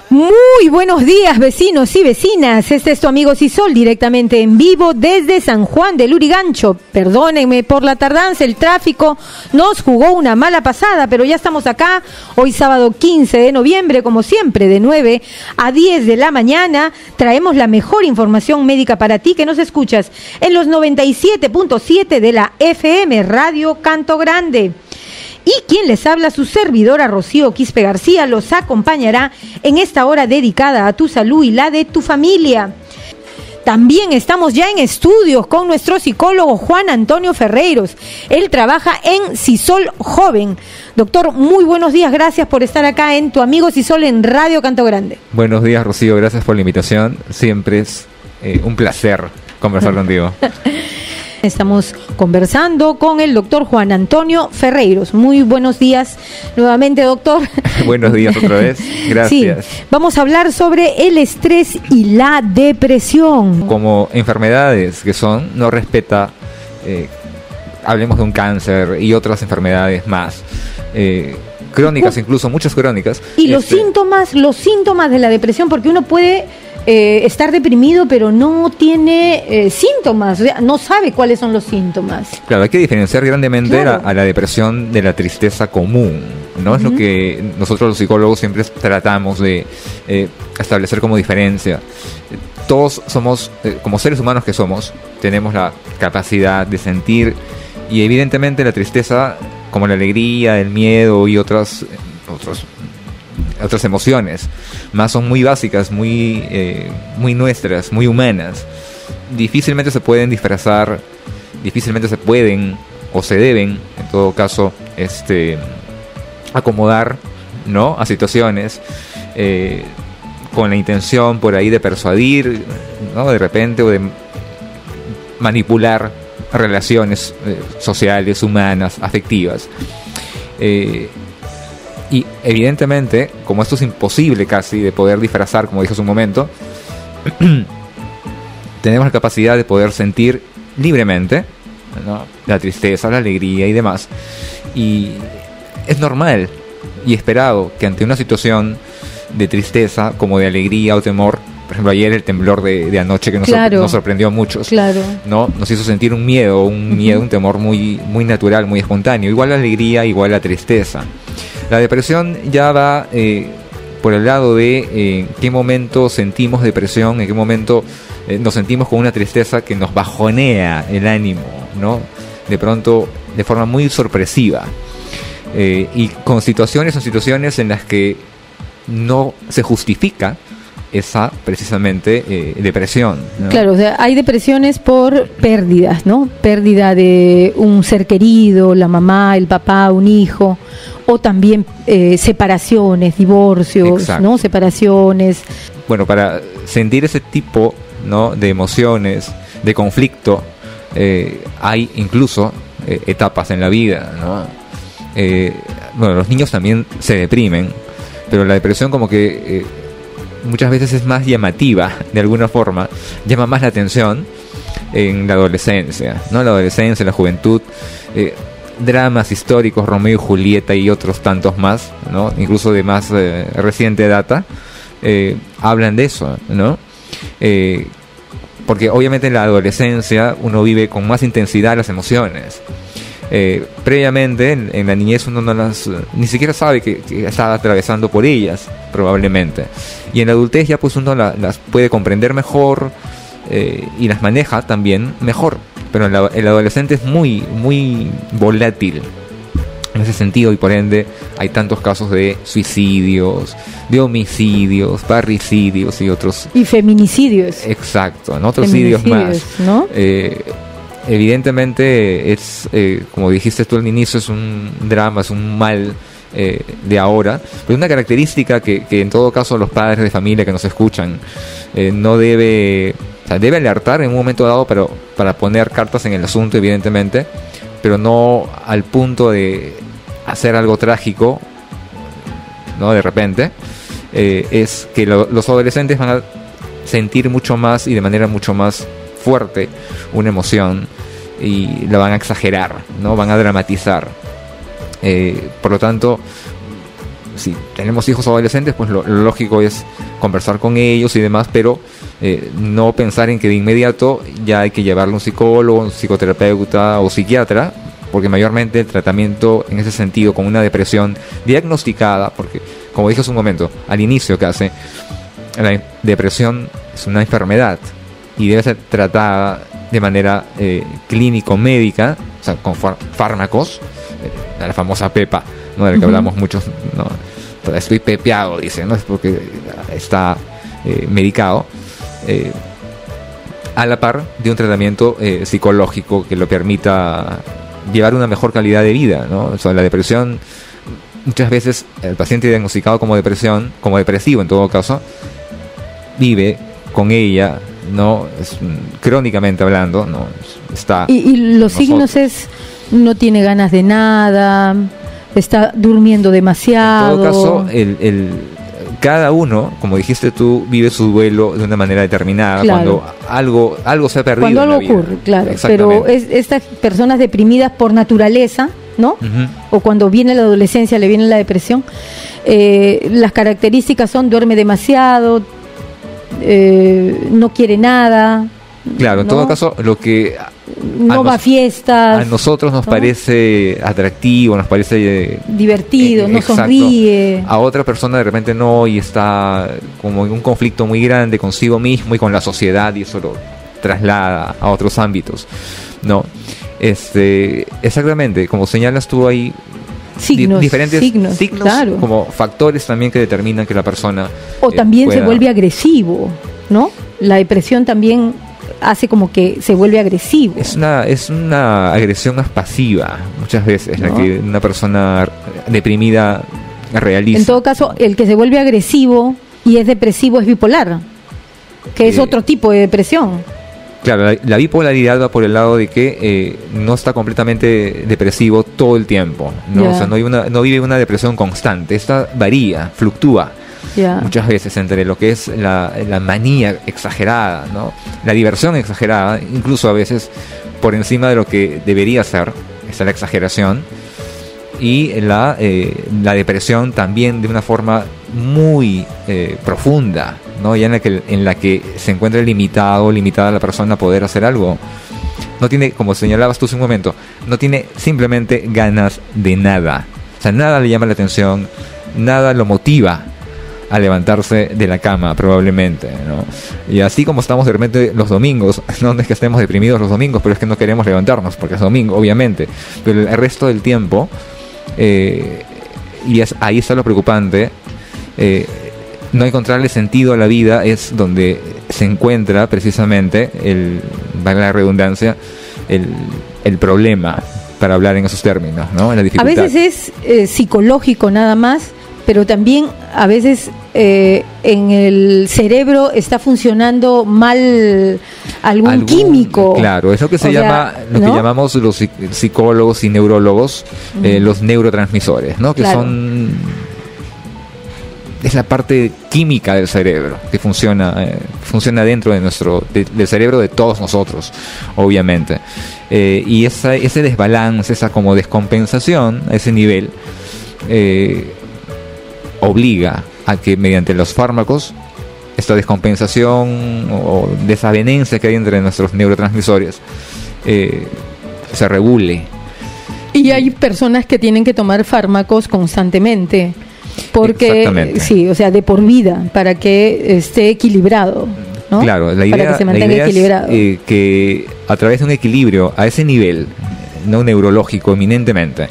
Muy buenos días, vecinos y vecinas. Este es tu amigo Sisol, directamente en vivo desde San Juan del Lurigancho. Perdónenme por la tardanza, el tráfico nos jugó una mala pasada, pero ya estamos acá. Hoy sábado 15 de noviembre, como siempre, de 9 a 10 de la mañana. Traemos la mejor información médica para ti que nos escuchas en los 97.7 de la FM Radio Canto Grande. Y quien les habla, su servidora Rocío Quispe García, los acompañará en esta hora dedicada a tu salud y la de tu familia. También estamos ya en estudios con nuestro psicólogo Juan Antonio Ferreiros. Él trabaja en Sisol Joven. Doctor, muy buenos días, gracias por estar acá en Tu Amigo Sisol en Radio Canto Grande. Buenos días, Rocío, gracias por la invitación. Siempre es un placer conversar contigo. Estamos conversando con el doctor Juan Antonio Ferreiros. Muy buenos días nuevamente, doctor. Buenos días otra vez, gracias. Sí, vamos a hablar sobre el estrés y la depresión. Como enfermedades que son, no respeta, hablemos de un cáncer y otras enfermedades más. Crónicas, incluso muchas crónicas. Y los síntomas de la depresión, porque uno puede estar deprimido pero no tiene síntomas, o sea, no sabe cuáles son los síntomas. Claro, hay que diferenciar grandemente a la depresión de la tristeza común, ¿no? Es lo que nosotros los psicólogos siempre tratamos de establecer como diferencia. Todos somos, como seres humanos que somos, tenemos la capacidad de sentir, y evidentemente la tristeza, como la alegría, el miedo y otras emociones, más son muy básicas, muy nuestras, muy humanas. Difícilmente se pueden disfrazar, difícilmente se pueden o se deben, en todo caso, acomodar, ¿no?, a situaciones con la intención por ahí de persuadir, ¿no?, de repente, o de manipular relaciones sociales, humanas, afectivas. Y evidentemente, como esto es imposible casi de poder disfrazar, como dije hace un momento, tenemos la capacidad de poder sentir libremente, ¿no?, la tristeza, la alegría y demás. Y es normal y esperado que ante una situación de tristeza, como de alegría o temor, por ejemplo, ayer el temblor de anoche que nos sorprendió a muchos, ¿no?, nos hizo sentir un miedo, un temor muy, muy natural, muy espontáneo. Igual la alegría, igual la tristeza. La depresión ya va por el lado de en qué momento sentimos depresión, en qué momento nos sentimos con una tristeza que nos bajonea el ánimo, ¿no?, de pronto de forma muy sorpresiva, y con situaciones en las que no se justifica esa precisamente depresión, ¿no? Claro, o sea, hay depresiones por pérdidas, ¿no? Pérdida de un ser querido, la mamá, el papá, un hijo, o también separaciones, divorcios, exacto, ¿no? Separaciones. Bueno, para sentir ese tipo, ¿no?, de emociones, de conflicto, hay incluso etapas en la vida, ¿no? Bueno, los niños también se deprimen, pero la depresión como que muchas veces es más llamativa, de alguna forma, llama más la atención en la adolescencia, ¿no? La adolescencia, la juventud, dramas históricos, Romeo y Julieta y otros tantos más, ¿no?, incluso de más reciente data, hablan de eso, ¿no? Porque obviamente en la adolescencia uno vive con más intensidad las emociones. Previamente en la niñez uno ni siquiera sabe que está atravesando por ellas, probablemente, y en la adultez ya pues uno las puede comprender mejor y las maneja también mejor, pero el adolescente es muy, muy volátil en ese sentido, y por ende hay tantos casos de suicidios, de homicidios, parricidios y otros, y feminicidios. Exacto, ¿no? Otros feminicidios más, ¿no? Evidentemente es, como dijiste tú al inicio, es un drama, es un mal de ahora, pero una característica que en todo caso los padres de familia que nos escuchan no debe, o sea, debe alertar en un momento dado, pero para poner cartas en el asunto, evidentemente, pero no al punto de hacer algo trágico, ¿no?, de repente, es que los adolescentes van a sentir mucho más y de manera mucho más fuerte una emoción y la van a exagerar, ¿no? Van a dramatizar. Por lo tanto, si tenemos hijos adolescentes, pues lo lógico es conversar con ellos y demás, pero no pensar en que de inmediato ya hay que llevarlo a un psicólogo, un psicoterapeuta o psiquiatra, porque mayormente el tratamiento en ese sentido con una depresión diagnosticada, porque como dije hace un momento, al inicio casi, la depresión es una enfermedad y debe ser tratada de manera clínico-médica, o sea, con fármacos, la famosa PEPA, ¿no? De la que hablamos muchos, ¿no? Estoy pepeado, dice, ¿no? Es porque está medicado, a la par de un tratamiento psicológico que lo permita llevar una mejor calidad de vida, ¿no? O sea, la depresión, muchas veces el paciente diagnosticado como depresión, como depresivo en todo caso, vive con ella, ¿no? Crónicamente hablando, ¿no? Está y los signos es, no tiene ganas de nada, está durmiendo demasiado. En todo caso, cada uno, como dijiste tú, vive su duelo de una manera determinada, claro, cuando algo se ha perdido. Cuando algo en la vida. ocurre, claro. Pero estas personas deprimidas por naturaleza, ¿no? O cuando viene la adolescencia, le viene la depresión, las características son: duerme demasiado, no quiere nada. Claro, en todo caso, lo que no va a fiestas. A nosotros nos parece atractivo, nos parece divertido, no sonríe. A otra persona de repente no, y está como en un conflicto muy grande consigo mismo y con la sociedad, y eso lo traslada a otros ámbitos, ¿no? Exactamente, como señalas tú ahí, diferentes signos, claro, como factores también que determinan que la persona o también se vuelve agresivo, ¿no? La depresión también hace como que se vuelve agresivo. Es una agresión más pasiva muchas veces, ¿no? La que una persona deprimida realiza. En todo caso, el que se vuelve agresivo y es depresivo es bipolar, que es otro tipo de depresión. Claro, la bipolaridad va por el lado de que no está completamente depresivo todo el tiempo, ¿no? Yeah. O sea, no vive una depresión constante. Esta varía, fluctúa. Yeah. Muchas veces entre lo que es la manía exagerada, ¿no? La diversión exagerada, incluso a veces por encima de lo que debería ser, está la exageración, y la depresión también de una forma muy profunda, ¿no? Ya en la que se encuentra limitada la persona a poder hacer algo. No tiene, como señalabas tú hace un momento, no tiene simplemente ganas de nada. O sea, nada le llama la atención, nada lo motiva a levantarse de la cama, probablemente, ¿no? Y así como estamos de repente los domingos, no es que estemos deprimidos los domingos, pero es que no queremos levantarnos porque es domingo, obviamente, pero el resto del tiempo, ahí está lo preocupante, no encontrarle sentido a la vida es donde se encuentra precisamente, valga la redundancia, el problema, para hablar en esos términos, ¿no? La dificultad. A veces es psicológico nada más, pero también a veces en el cerebro está funcionando mal algún químico. Claro, es lo que se llama, que llamamos los psicólogos y neurólogos, los neurotransmisores, ¿no? Que claro, es la parte química del cerebro que funciona dentro de del cerebro de todos nosotros, obviamente. Y ese desbalance, esa como descompensación a ese nivel, obliga a que mediante los fármacos esta descompensación o desavenencia que hay entre nuestros neurotransmisores se regule. Y hay personas que tienen que tomar fármacos constantemente, porque sí, o sea, de por vida, para que esté equilibrado, ¿no? Claro, la idea, para que se mantenga equilibrado. Es que a través de un equilibrio a ese nivel, no neurológico eminentemente,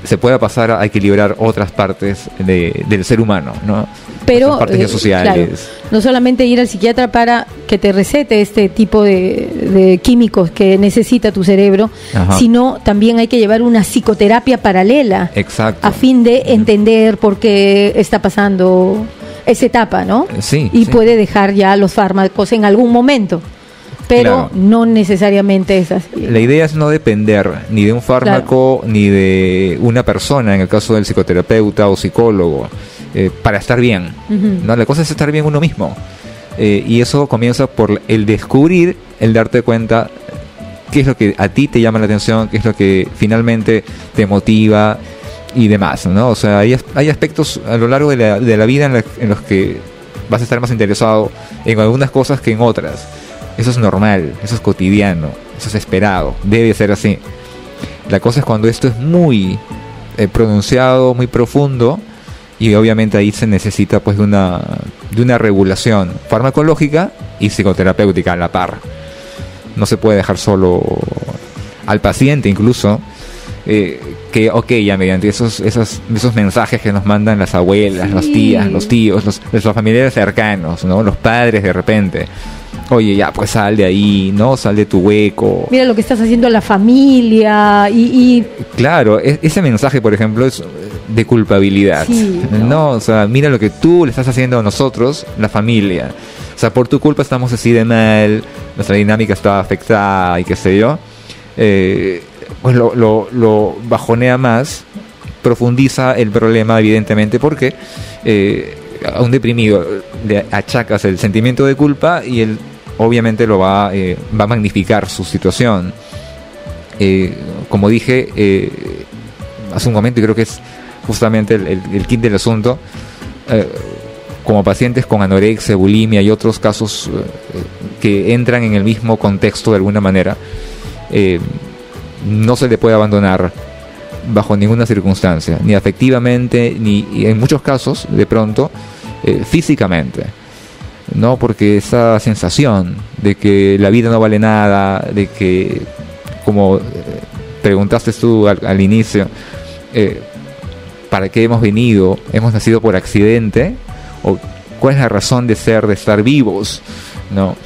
se pueda pasar a equilibrar otras partes del ser humano, ¿no? Pero otras partes sociales. Claro, no solamente ir al psiquiatra para que te recete este tipo de químicos que necesita tu cerebro, ajá, sino también hay que llevar una psicoterapia paralela. Exacto. A fin de entender por qué está pasando esa etapa, ¿no? Sí. Y puede dejar ya los fármacos en algún momento. Pero claro, no necesariamente es así. La idea es no depender ni de un fármaco, claro, ni de una persona, en el caso del psicoterapeuta o psicólogo, para estar bien. ¿No? La cosa es estar bien uno mismo. Y eso comienza por el descubrir, el darte cuenta qué es lo que a ti te llama la atención, qué es lo que finalmente te motiva, y demás, ¿no? O sea, hay aspectos a lo largo de la vida en los que vas a estar más interesado en algunas cosas que en otras. Eso es normal, eso es cotidiano, eso es esperado, debe ser así. La cosa es cuando esto es muy pronunciado, muy profundo, y obviamente ahí se necesita pues de una regulación farmacológica y psicoterapéutica a la par. No se puede dejar solo al paciente, incluso que ya mediante esos mensajes que nos mandan las abuelas, las tías, los tíos, los familiares cercanos, ¿no? Los padres de repente. Oye, ya, pues sal de ahí, ¿no? Sal de tu hueco. Mira lo que estás haciendo a la familia y... Claro, ese mensaje, por ejemplo, es de culpabilidad, sí, ¿no? O sea, mira lo que tú le estás haciendo a nosotros, la familia. O sea, por tu culpa estamos así de mal, nuestra dinámica está afectada y qué sé yo. Pues lo bajonea más, profundiza el problema, evidentemente, porque a un deprimido le achacas el sentimiento de culpa y él obviamente lo va a magnificar su situación. Como dije hace un momento, y creo que es justamente el kit del asunto, como pacientes con anorexia, bulimia y otros casos que entran en el mismo contexto de alguna manera, no se le puede abandonar bajo ninguna circunstancia, ni afectivamente, ni en muchos casos, de pronto, físicamente, ¿no? Porque esa sensación de que la vida no vale nada, de que, como preguntaste tú al inicio, ¿para qué hemos venido? ¿Hemos nacido por accidente? ¿O cuál es la razón de ser, de estar vivos? ¿No?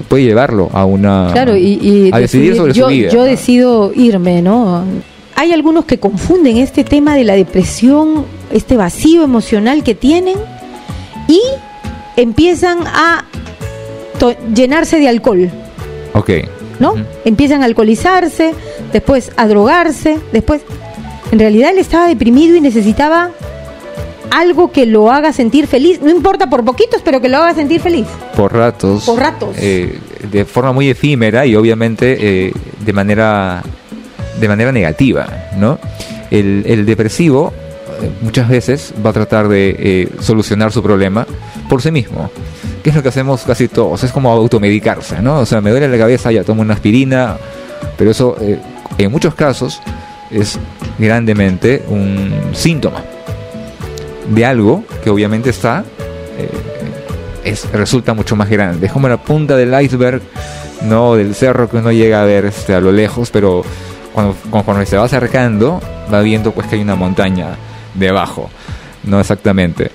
Puede llevarlo a una... Claro, y a decidir sobre su vida. Yo decido irme, ¿no? Hay algunos que confunden este tema de la depresión, este vacío emocional que tienen, y empiezan a llenarse de alcohol. Ok. ¿No? Empiezan a alcoholizarse, después a drogarse, después... En realidad él estaba deprimido y necesitaba algo que lo haga sentir feliz, no importa por poquitos, pero que lo haga sentir feliz. Por ratos. De forma muy efímera y obviamente de manera negativa, ¿no? El depresivo muchas veces va a tratar de solucionar su problema por sí mismo, que es lo que hacemos casi todos. Es como automedicarse, ¿no? O sea, me duele la cabeza, ya tomo una aspirina, pero eso en muchos casos es grandemente un síntoma de algo que obviamente resulta mucho más grande. Es como la punta del iceberg, ¿no? Del cerro que uno llega a ver a lo lejos, pero cuando se va acercando va viendo pues que hay una montaña debajo, ¿no? Exactamente.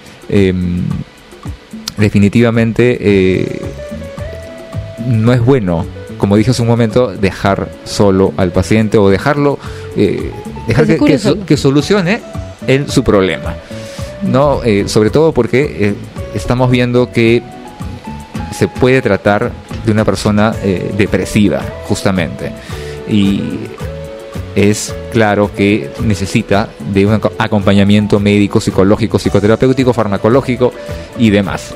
Definitivamente no es bueno, como dije hace un momento, dejar solo al paciente o dejarlo dejar que solucione él su problema, ¿no? Sobre todo porque estamos viendo que se puede tratar de una persona depresiva, justamente, y es claro que necesita de un acompañamiento médico, psicológico, psicoterapéutico, farmacológico y demás.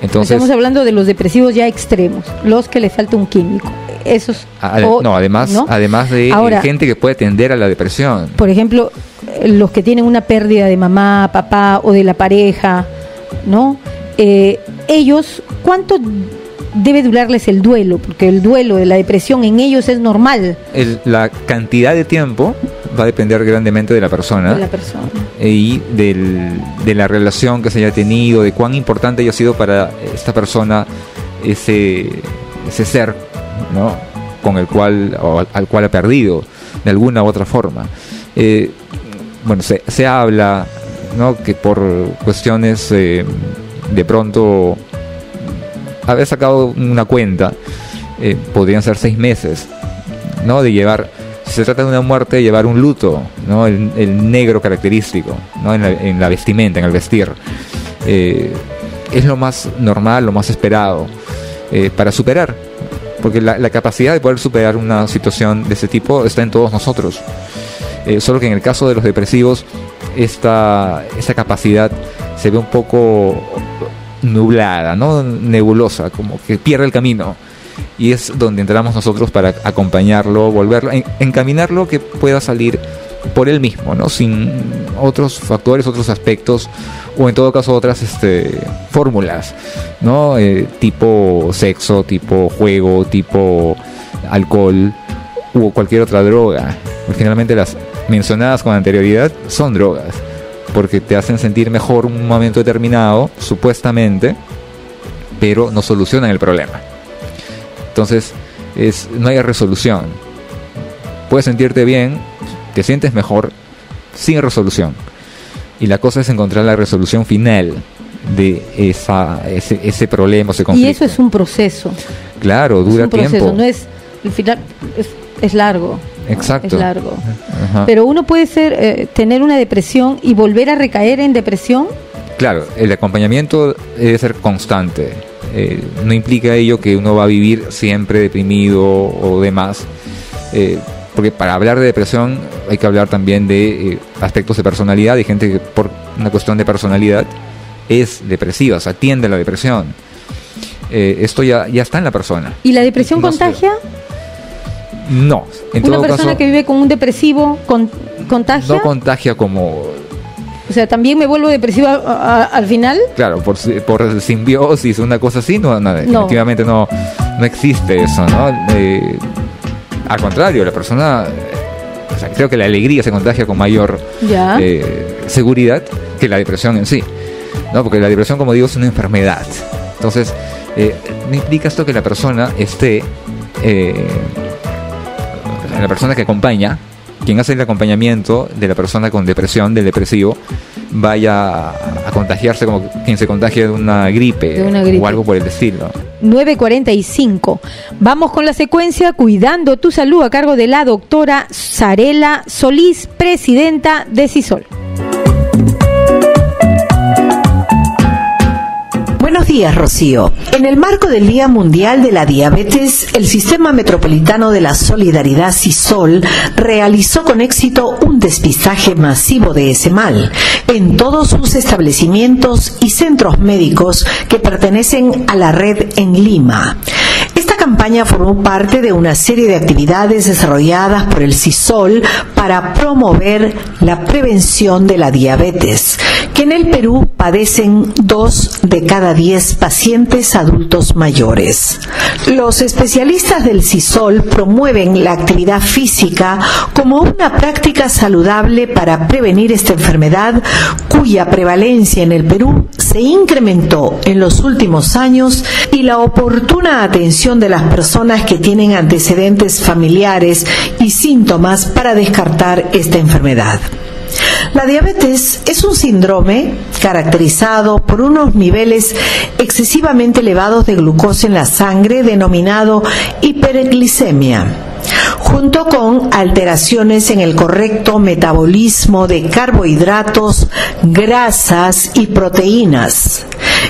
Entonces, estamos hablando de los depresivos ya extremos, los que le falta un químico. Esos además de ahora, gente que puede tender a la depresión. Por ejemplo, los que tienen una pérdida de mamá, papá o de la pareja, ¿no? Ellos, ¿cuánto debe durarles el duelo? Porque el duelo de la depresión en ellos es normal. La cantidad de tiempo va a depender grandemente de la persona. Y de la relación que se haya tenido, de cuán importante haya sido para esta persona ese ser, ¿no? Con el cual o al cual ha perdido de alguna u otra forma. Bueno, se habla, ¿no? Que por cuestiones de pronto haber sacado una cuenta, podrían ser 6 meses, ¿no? De llevar, si se trata de una muerte, llevar un luto, ¿no? El negro característico, ¿no? En la vestimenta, en el vestir. Es lo más normal, lo más esperado para superar, porque la capacidad de poder superar una situación de ese tipo está en todos nosotros. Solo que en el caso de los depresivos esa capacidad se ve un poco nublada, ¿no? Nebulosa, como que pierde el camino, y es donde entramos nosotros para acompañarlo, volverlo, encaminarlo, que pueda salir por él mismo, ¿no? Sin otros factores, otros aspectos, o en todo caso otras fórmulas, ¿no? Tipo sexo, tipo juego, tipo alcohol u cualquier otra droga. Porque finalmente las mencionadas con anterioridad son drogas, porque te hacen sentir mejor un momento determinado, supuestamente, pero no solucionan el problema. Entonces, no hay resolución. Puedes sentirte bien, te sientes mejor, sin resolución. Y la cosa es encontrar la resolución final de ese problema, ese conflicto. Y eso es un proceso. Claro, dura tiempo. Es un proceso, no es, al final, es largo. Exacto. Es largo. Ajá. Pero uno puede tener una depresión y volver a recaer en depresión. Claro, el acompañamiento debe ser constante. No implica ello que uno va a vivir siempre deprimido o demás. Porque para hablar de depresión hay que hablar también de aspectos de personalidad. Hay gente que por una cuestión de personalidad es depresiva, o sea, tiende a la depresión. Esto ya está en la persona. ¿Y la depresión contagia? No. ¿Una persona que vive con un depresivo contagia? No contagia como... O sea, ¿también me vuelvo depresiva al final? Claro, por simbiosis, una cosa así, no, definitivamente no existe eso, ¿no? Al contrario, la persona... O sea, creo que la alegría se contagia con mayor seguridad que la depresión en sí, ¿no? Porque la depresión, como digo, es una enfermedad. Entonces, no implica esto que la persona esté... la persona que acompaña, quien hace el acompañamiento de la persona con depresión, del depresivo, vaya a contagiarse como quien se contagia de una gripe o algo por el estilo. 9:45. Vamos con la secuencia Cuidando tu Salud a cargo de la doctora Sarela Solís, presidenta de CISOL. Buenos días, Rocío. En el marco del Día Mundial de la Diabetes, el Sistema Metropolitano de la Solidaridad CISOL realizó con éxito un despistaje masivo de ese mal en todos sus establecimientos y centros médicos que pertenecen a la red en Lima. Esta campaña formó parte de una serie de actividades desarrolladas por el CISOL para promover la prevención de la diabetes, que en el Perú padecen 2 de cada 10 pacientes adultos mayores. Los especialistas del CISOL promueven la actividad física como una práctica saludable para prevenir esta enfermedad, cuya prevalencia en el Perú se incrementó en los últimos años, y la oportuna atención de las personas que tienen antecedentes familiares y síntomas para descartar esta enfermedad. La diabetes es un síndrome caracterizado por unos niveles excesivamente elevados de glucosa en la sangre, denominado hiperglicemia, junto con alteraciones en el correcto metabolismo de carbohidratos, grasas y proteínas.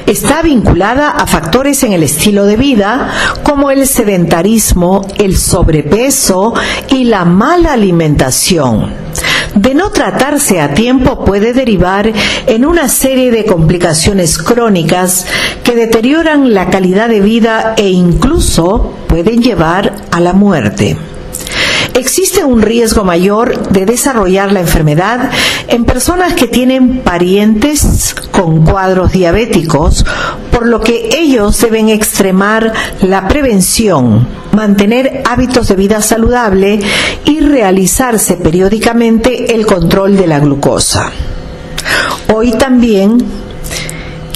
Está vinculada a factores en el estilo de vida como el sedentarismo, el sobrepeso y la mala alimentación. De no tratarse a tiempo, puede derivar en una serie de complicaciones crónicas que deterioran la calidad de vida e incluso pueden llevar a la muerte. Existe un riesgo mayor de desarrollar la enfermedad en personas que tienen parientes con cuadros diabéticos, por lo que ellos deben extremar la prevención, mantener hábitos de vida saludable y realizarse periódicamente el control de la glucosa. Hoy también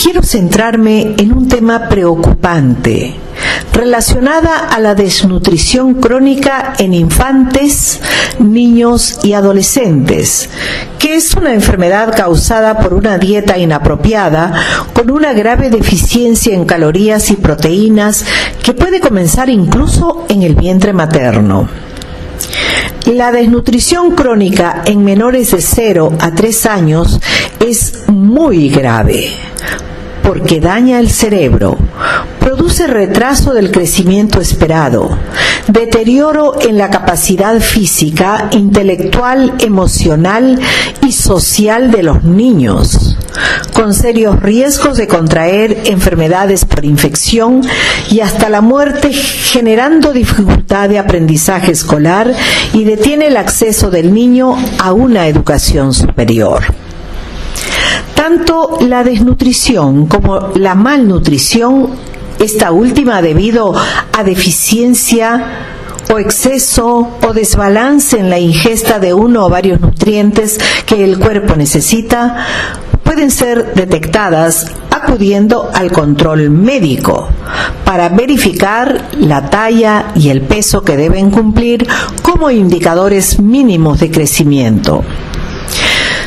quiero centrarme en un tema preocupante relacionada a la desnutrición crónica en infantes, niños y adolescentes, que es una enfermedad causada por una dieta inapropiada con una grave deficiencia en calorías y proteínas que puede comenzar incluso en el vientre materno. La desnutrición crónica en menores de 0 a 3 años es muy grave. porque daña el cerebro, produce retraso del crecimiento esperado, deterioro en la capacidad física, intelectual, emocional y social de los niños, con serios riesgos de contraer enfermedades por infección y hasta la muerte, generando dificultad de aprendizaje escolar y detiene el acceso del niño a una educación superior. Tanto la desnutrición como la malnutrición, esta última debido a deficiencia o exceso o desbalance en la ingesta de uno o varios nutrientes que el cuerpo necesita, pueden ser detectadas acudiendo al control médico para verificar la talla y el peso que deben cumplir como indicadores mínimos de crecimiento.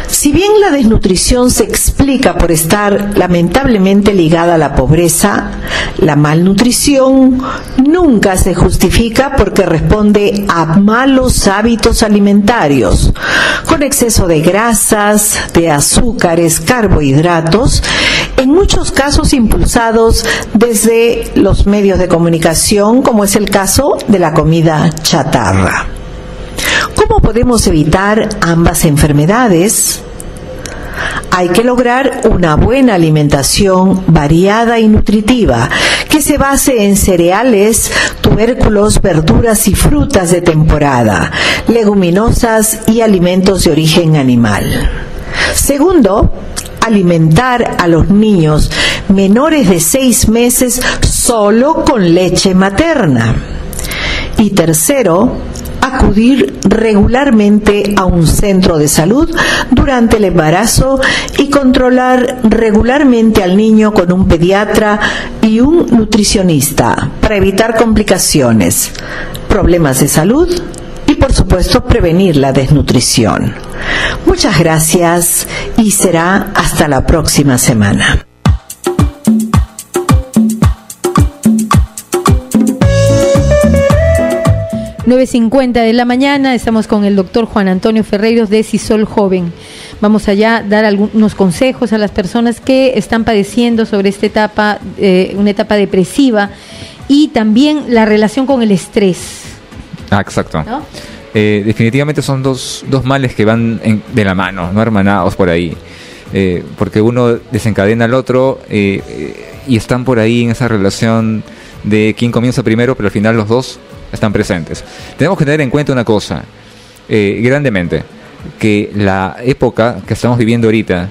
Si bien la desnutrición se explica por estar lamentablemente ligada a la pobreza, la malnutrición nunca se justifica porque responde a malos hábitos alimentarios, con exceso de grasas, de azúcares, carbohidratos, en muchos casos impulsados desde los medios de comunicación, como es el caso de la comida chatarra. ¿Cómo podemos evitar ambas enfermedades? Hay que lograr una buena alimentación variada y nutritiva que se base en cereales, tubérculos, verduras y frutas de temporada, leguminosas y alimentos de origen animal. Segundo, alimentar a los niños menores de 6 meses solo con leche materna. Y tercero, acudir regularmente a un centro de salud durante el embarazo y controlar regularmente al niño con un pediatra y un nutricionista para evitar complicaciones, problemas de salud y, por supuesto, prevenir la desnutrición. Muchas gracias y será hasta la próxima semana. 9:50 de la mañana, estamos con el doctor Juan Antonio Ferreiros de CISOL Joven. Vamos allá a dar algunos consejos a las personas que están padeciendo sobre esta etapa, una etapa depresiva, y también la relación con el estrés. Exacto. ¿No? Definitivamente son dos males que van de la mano, no hermanados por ahí. Porque uno desencadena al otro y están por ahí en esa relación de quién comienza primero, pero al final los dos están presentes. Tenemos que tener en cuenta una cosa, grandemente, que la época que estamos viviendo ahorita,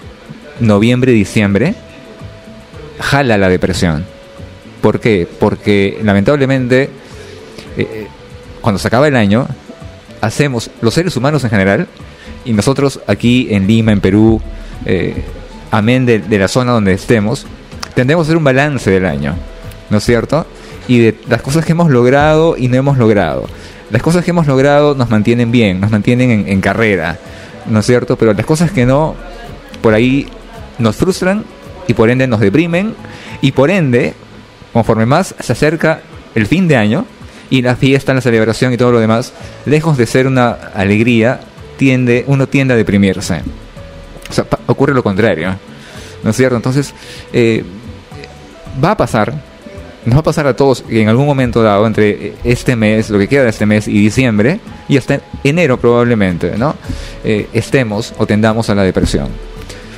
noviembre, diciembre, jala la depresión. ¿Por qué? Porque lamentablemente, cuando se acaba el año, hacemos, los seres humanos en general, y nosotros aquí en Lima, en Perú, amén de la zona donde estemos, tendemos a hacer un balance del año, ¿no es cierto? Y de las cosas que hemos logrado y no hemos logrado. Las cosas que hemos logrado nos mantienen bien, nos mantienen en carrera, ¿no es cierto? Pero las cosas que no, por ahí nos frustran y por ende nos deprimen, y por ende, conforme más se acerca el fin de año y la fiesta, la celebración y todo lo demás, lejos de ser una alegría, uno tiende a deprimirse. O sea, ocurre lo contrario, ¿no es cierto? Entonces, va a pasar. Nos va a pasar a todos en algún momento dado, entre este mes, lo que queda de este mes, y diciembre, y hasta enero probablemente, ¿no? Estemos o tendamos a la depresión.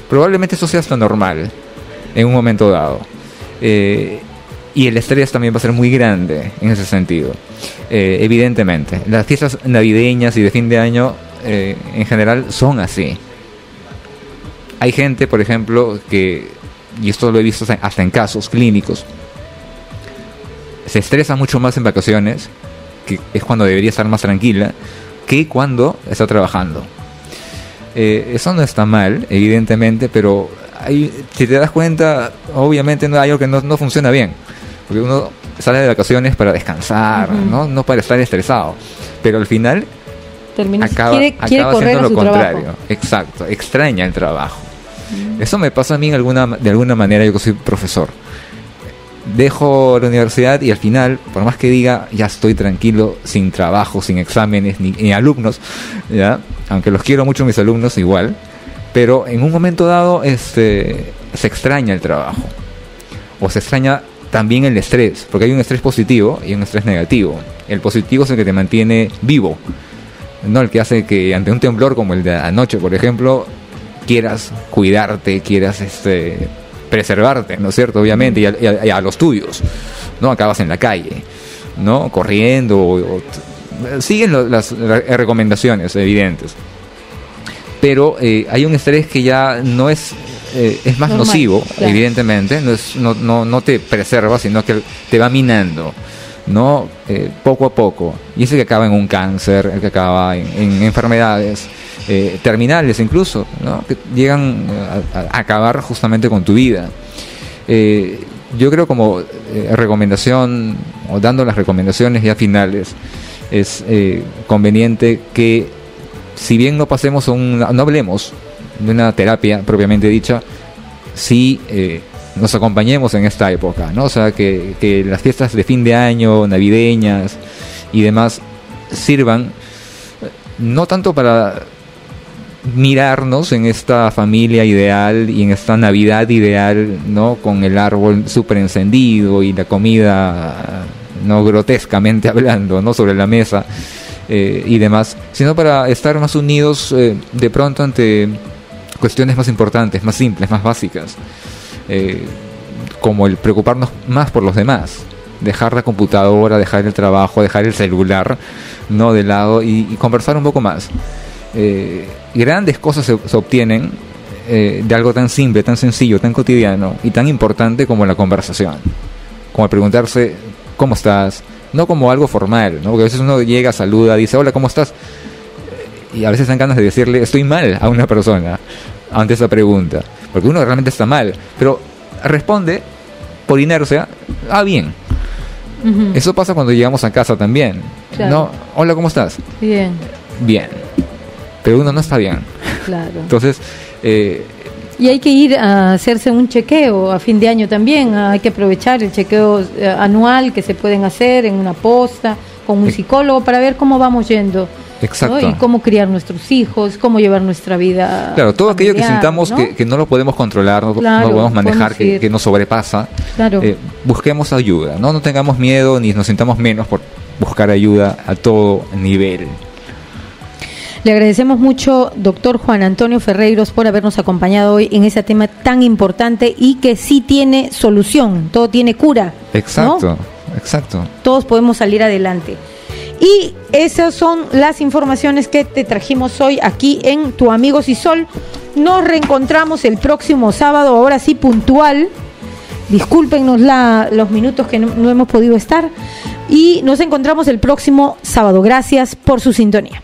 Probablemente eso sea hasta normal en un momento dado. Y el estrés también va a ser muy grande en ese sentido. Evidentemente, las fiestas navideñas y de fin de año en general son así. Hay gente, por ejemplo, que, y esto lo he visto hasta en casos clínicos, se estresa mucho más en vacaciones, que es cuando debería estar más tranquila, que cuando está trabajando. Eso no está mal, evidentemente, pero si te das cuenta, obviamente hay algo que no funciona bien, porque uno sale de vacaciones para descansar, no para estar estresado, pero al final acaba haciendo lo contrario. Trabajo. Exacto, extraña el trabajo. Eso me pasa a mí de alguna manera. Yo que soy profesor, dejo la universidad y al final, por más que diga ya estoy tranquilo, sin trabajo, sin exámenes, ni alumnos, ¿ya? Aunque los quiero mucho mis alumnos igual, pero en un momento dado se extraña el trabajo, o se extraña también el estrés, porque hay un estrés positivo y un estrés negativo. El positivo es el que te mantiene vivo, ¿no? El que hace que ante un temblor como el de anoche, por ejemplo, quieras cuidarte, quieras preservarte, ¿no es cierto? Obviamente, y a los tuyos, ¿no? Acabas en la calle, ¿no? Corriendo, siguen las recomendaciones evidentes. Pero hay un estrés que ya no es más normal, nocivo, claro. Evidentemente, no te preserva, sino que te va minando, ¿no? Poco a poco. Y ese que acaba en un cáncer, el que acaba en enfermedades terminales incluso, ¿no? Que llegan a acabar justamente con tu vida. Yo creo como recomendación, o dando las recomendaciones ya finales, es conveniente que, si bien no pasemos no hablemos de una terapia propiamente dicha, sí nos acompañemos en esta época, ¿no? O sea, que las fiestas de fin de año, navideñas y demás sirvan no tanto para mirarnos en esta familia ideal y en esta Navidad ideal, ¿no? Con el árbol súper encendido y la comida, no grotescamente hablando, ¿no? Sobre la mesa y demás, sino para estar más unidos de pronto ante cuestiones más importantes, más simples, más básicas, como el preocuparnos más por los demás, dejar la computadora, dejar el trabajo, dejar el celular, ¿no? De lado y conversar un poco más. Grandes cosas se obtienen de algo tan simple, tan sencillo, tan cotidiano y tan importante como la conversación, como el preguntarse ¿cómo estás? No como algo formal, ¿no? Porque a veces uno llega, saluda, dice hola, ¿cómo estás? Y a veces dan ganas de decirle estoy mal a una persona ante esa pregunta, porque uno realmente está mal, pero responde por inercia, bien. Uh-huh. Eso pasa cuando llegamos a casa también, claro. ¿No? Hola, ¿cómo estás? Bien. Pero uno no está bien. Claro. Entonces, y hay que ir a hacerse un chequeo a fin de año también. Hay que aprovechar el chequeo anual que se pueden hacer en una posta con un psicólogo para ver cómo vamos yendo. Exacto. ¿No? Y cómo criar nuestros hijos, cómo llevar nuestra vida. Claro, todo familiar, aquello que sintamos, ¿no? Que no lo podemos controlar, no lo podemos manejar, que nos sobrepasa. Claro. Busquemos ayuda, ¿no? No tengamos miedo ni nos sintamos menos por buscar ayuda a todo nivel. Le agradecemos mucho, doctor Juan Antonio Ferreiros, por habernos acompañado hoy en ese tema tan importante y que sí tiene solución, todo tiene cura. Exacto, ¿no? Exacto. Todos podemos salir adelante. Y esas son las informaciones que te trajimos hoy aquí en Tu Amigo Sisol. Nos reencontramos el próximo sábado, ahora sí puntual. Discúlpenos los minutos que no hemos podido estar. Y nos encontramos el próximo sábado. Gracias por su sintonía.